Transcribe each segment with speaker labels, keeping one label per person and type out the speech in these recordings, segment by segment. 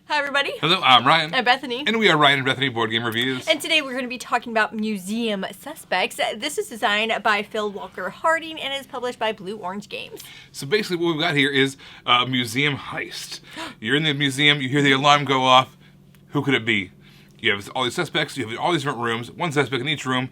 Speaker 1: Hi everybody.
Speaker 2: Hello, I'm Ryan.
Speaker 1: I'm Bethany.
Speaker 2: And we are Ryan and Bethany Board Game Reviews.
Speaker 1: And today we're going to be talking about Museum Suspects. This is designed by Phil Walker Harding and is published by Blue Orange Games.
Speaker 2: So basically what we've got here is a museum heist. You're in the museum, you hear the alarm go off. Who could it be? You have all these suspects, you have all these different rooms, one suspect in each room.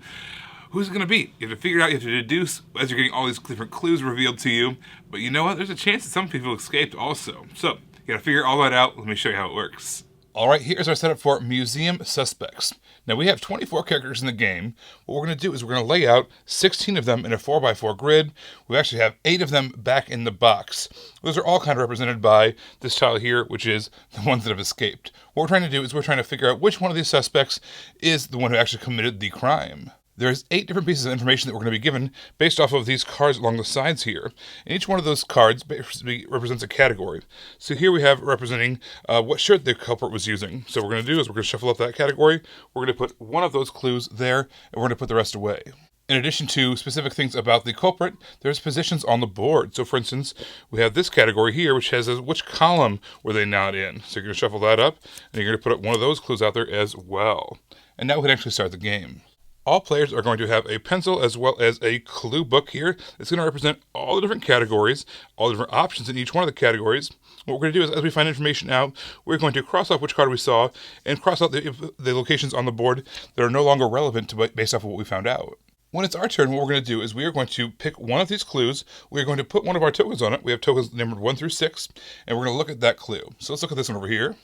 Speaker 2: Who's it going to be? You have to figure it out, you have to deduce as you're getting all these different clues revealed to you. But you know what? There's a chance that some people escaped also. So, you got to figure all that out. Let me show you how it works. Alright, here's our setup for Museum Suspects. Now we have 24 characters in the game. What we're going to do is we're going to lay out 16 of them in a 4x4 grid. We actually have 8 of them back in the box. Those are all kind of represented by this tile here, which is the ones that have escaped. What we're trying to do is we're trying to figure out which one of these suspects is the one who actually committed the crime. There's 8 different pieces of information that we're going to be given based off of these cards along the sides here. And each one of those cards basically represents a category. So here we have representing what shirt the culprit was using. So what we're going to do is we're going to shuffle up that category. We're going to put one of those clues there, and we're going to put the rest away. In addition to specific things about the culprit, there's positions on the board. So for instance, we have this category here, which has which column were they not in. So you're going to shuffle that up, and you're going to put one of those clues out there as well. And now we can actually start the game. All players are going to have a pencil as well as a clue book here. It's going to represent all the different categories, all the different options in each one of the categories. What we're going to do is, as we find information out, we're going to cross off which card we saw and cross out the locations on the board that are no longer relevant based off of what we found out. When it's our turn, what we're going to do is we are going to pick one of these clues. We're going to put one of our tokens on it. We have tokens numbered 1 through 6, and we're going to look at that clue. So let's look at this one over here.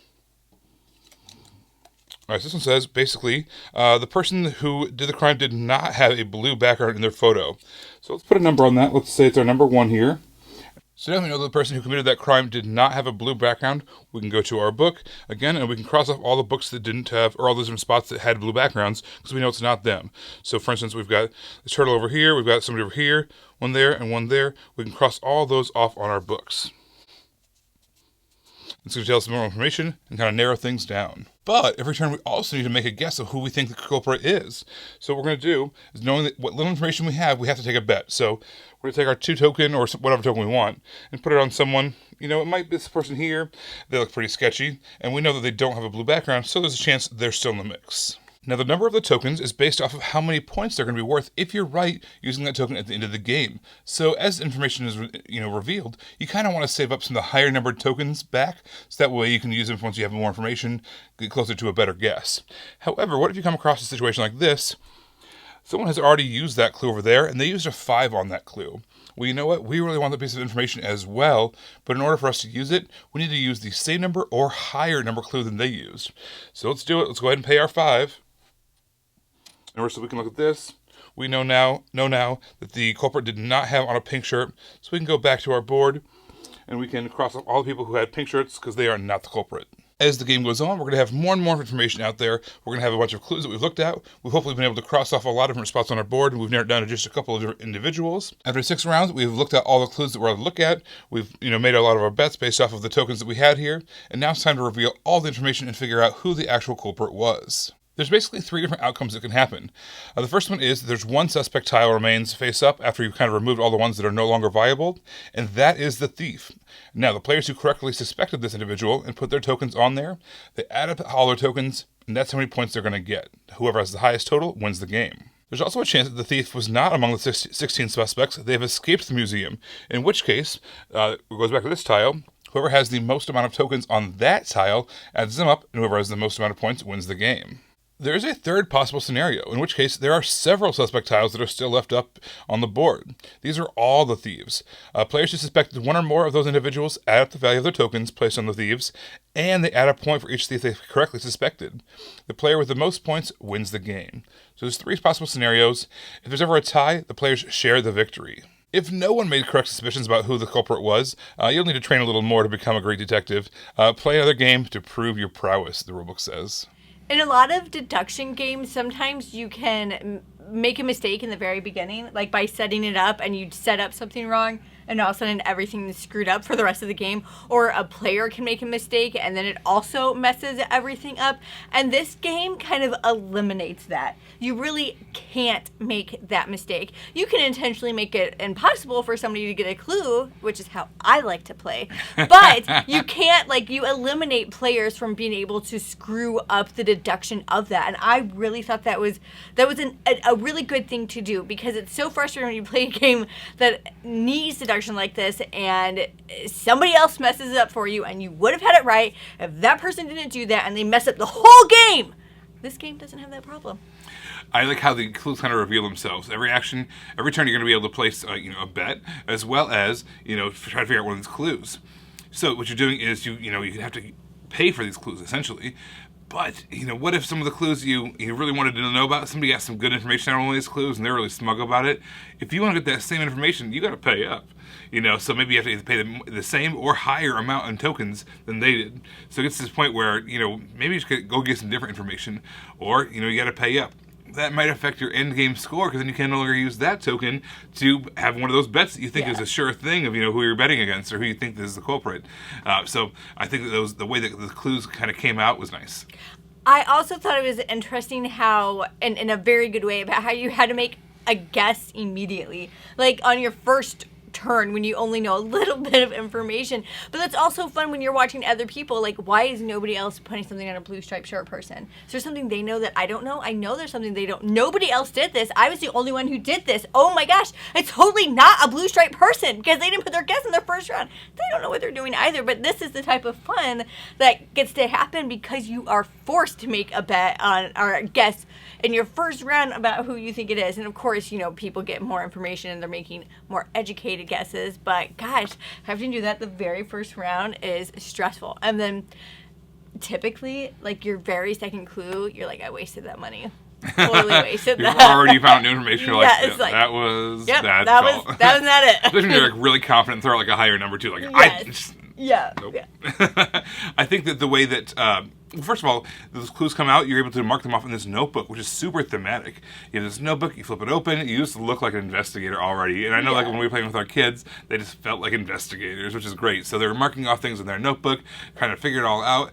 Speaker 2: All right, so this one says, basically, the person who did the crime did not have a blue background in their photo. So let's put a number on that. Let's say it's our number 1 here. So now we know that the person who committed that crime did not have a blue background. We can go to our book, again, and we can cross off all the books that didn't have, or all those different spots that had blue backgrounds, because we know it's not them. So for instance, we've got this turtle over here, we've got somebody over here, one there, and one there. We can cross all those off on our books. It's going to tell us some more information and kind of narrow things down. But every turn we also need to make a guess of who we think the culprit is. So what we're going to do is, knowing that what little information we have to take a bet. So we're going to take our 2 token or whatever token we want and put it on someone. You know, it might be this person here. They look pretty sketchy. And we know that they don't have a blue background, so there's a chance they're still in the mix. Now, the number of the tokens is based off of how many points they're going to be worth if you're right using that token at the end of the game. So as information is revealed, you kind of want to save up some of the higher numbered tokens back, so that way you can use them once you have more information, get closer to a better guess. However, what if you come across a situation like this? Someone has already used that clue over there, and they used a 5 on that clue. Well, you know what? We really want that piece of information as well, but in order for us to use it, we need to use the same number or higher number clue than they used. So let's do it. Let's go ahead and pay our 5. So we can look at this. We know now that the culprit did not have on a pink shirt. So we can go back to our board and we can cross off all the people who had pink shirts because they are not the culprit. As the game goes on, we're going to have more and more information out there. We're going to have a bunch of clues that we've looked at. We've hopefully been able to cross off a lot of different spots on our board, and we've narrowed down to just a couple of different individuals. After 6 rounds, we've looked at all the clues that we're allowed to look at. We've made a lot of our bets based off of the tokens that we had here, and now it's time to reveal all the information and figure out who the actual culprit was. There's basically 3 different outcomes that can happen. The first one is there's one suspect tile remains face up after you've kind of removed all the ones that are no longer viable, and that is the thief. Now, the players who correctly suspected this individual and put their tokens on there, they add up all their tokens, and that's how many points they're going to get. Whoever has the highest total wins the game. There's also a chance that the thief was not among the 16 suspects. They have escaped the museum, in which case, it goes back to this tile. Whoever has the most amount of tokens on that tile adds them up, and whoever has the most amount of points wins the game. There is a third possible scenario, in which case there are several suspect tiles that are still left up on the board. These are all the thieves. Players who suspected one or more of those individuals add up the value of their tokens placed on the thieves, and they add a point for each thief they correctly suspected. The player with the most points wins the game. So there's 3 possible scenarios. If there's ever a tie, the players share the victory. If no one made correct suspicions about who the culprit was, you'll need to train a little more to become a great detective. Play another game to prove your prowess, the rulebook says.
Speaker 1: In a lot of deduction games, sometimes you can make a mistake in the very beginning, like by setting it up and you set up something wrong. and all of a sudden everything is screwed up for the rest of the game, or a player can make a mistake and then it also messes everything up. And this game kind of eliminates that. You really can't make that mistake. You can intentionally make it impossible for somebody to get a clue, which is how I like to play, but you can't, like, you eliminate players from being able to screw up the deduction of that. And I really thought that was a really good thing to do, because it's so frustrating when you play a game that needs deduction like this and somebody else messes it up for you, and you would have had it right if that person didn't do that, and they mess up the whole game. This game doesn't have that problem.
Speaker 2: I like how the clues kind of reveal themselves. Every action, every turn, you're going to be able to place a bet, as well as try to figure out one of these clues. So what you're doing is you have to pay for these clues essentially. But what if some of the clues you really wanted to know about, somebody got some good information on one of these clues and they're really smug about it? If you want to get that same information, you got to pay up. So maybe you have to either pay the same or higher amount in tokens than they did. So it gets to this point where maybe you should go get some different information, or you got to pay up. That might affect your end game score, because then you can no longer use that token to have one of those bets that you think is a sure thing of who you're betting against or who you think is the culprit. So I think that the way that the clues kind of came out was nice.
Speaker 1: I also thought it was interesting how, and in a very good way, about how you had to make a guess immediately, like on your first turn when you only know a little bit of information. But that's also fun when you're watching other people. Like, why is nobody else putting something on a blue striped shirt person? Is there something they know that I don't know? I know there's something they don't. Nobody else did this. I was the only one who did this. Oh my gosh, it's totally not a blue striped person, because they didn't put their guess in their first round. They don't know what they're doing either. But this is the type of fun that gets to happen because you are forced to make a bet on, or a guess in your first round about who you think it is. And of course, people get more information and they're making more educated guesses. But gosh, having to do that the very first round is stressful. And then typically, like, your very second clue, you're like, I wasted that money. Totally wasted
Speaker 2: You've
Speaker 1: that.
Speaker 2: already found new information. You're
Speaker 1: It's
Speaker 2: like, that was
Speaker 1: yep,
Speaker 2: that
Speaker 1: was not it.
Speaker 2: Especially when you're like really confident, throw like a higher number too. Like
Speaker 1: Yes.
Speaker 2: Nope.
Speaker 1: Yeah.
Speaker 2: I think that the way that first of all, those clues come out, you're able to mark them off in this notebook, which is super thematic. You have this notebook, you flip it open, you just look like an investigator already. And I know, like, when we were playing with our kids, they just felt like investigators, which is great. So they were marking off things in their notebook, trying to figure it all out.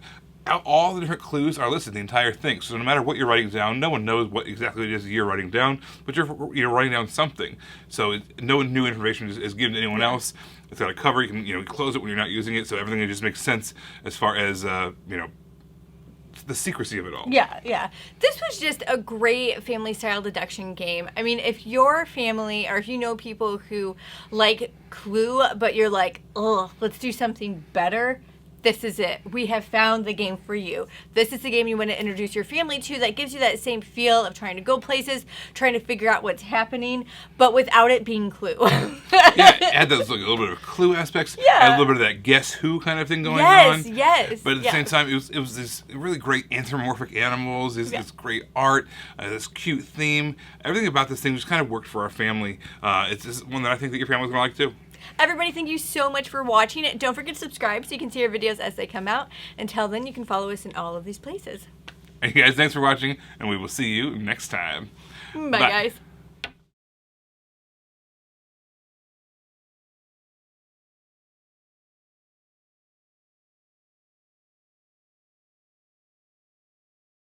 Speaker 2: All the different clues are listed, the entire thing. So no matter what you're writing down, no one knows what exactly it is you're writing down, but you're writing down something. So no new information is given to anyone else. It's got a cover. You can close it when you're not using it, so everything just makes sense as far as the secrecy of it all.
Speaker 1: Yeah. This was just a great family-style deduction game. I mean, if your family, or if you know people who like Clue, but you're like, ugh, let's do something better, this is it. We have found the game for you. This is the game you want to introduce your family to, that gives you that same feel of trying to go places, trying to figure out what's happening, but without it being Clue.
Speaker 2: Yeah, it had those, like, a little bit of Clue aspects.
Speaker 1: Yeah.
Speaker 2: Had a little bit of that Guess Who kind of thing going on.
Speaker 1: Yes.
Speaker 2: But at the same time, it was this really great anthropomorphic animals, this great art, this cute theme. Everything about this thing just kind of worked for our family. It's just one that I think that your family's going to like too.
Speaker 1: Everybody, thank you so much for watching it. Don't forget to subscribe so you can see our videos as they come out. Until then, you can follow us in all of these places.
Speaker 2: And you guys, thanks for watching, and we will see you next time.
Speaker 1: Bye. Guys.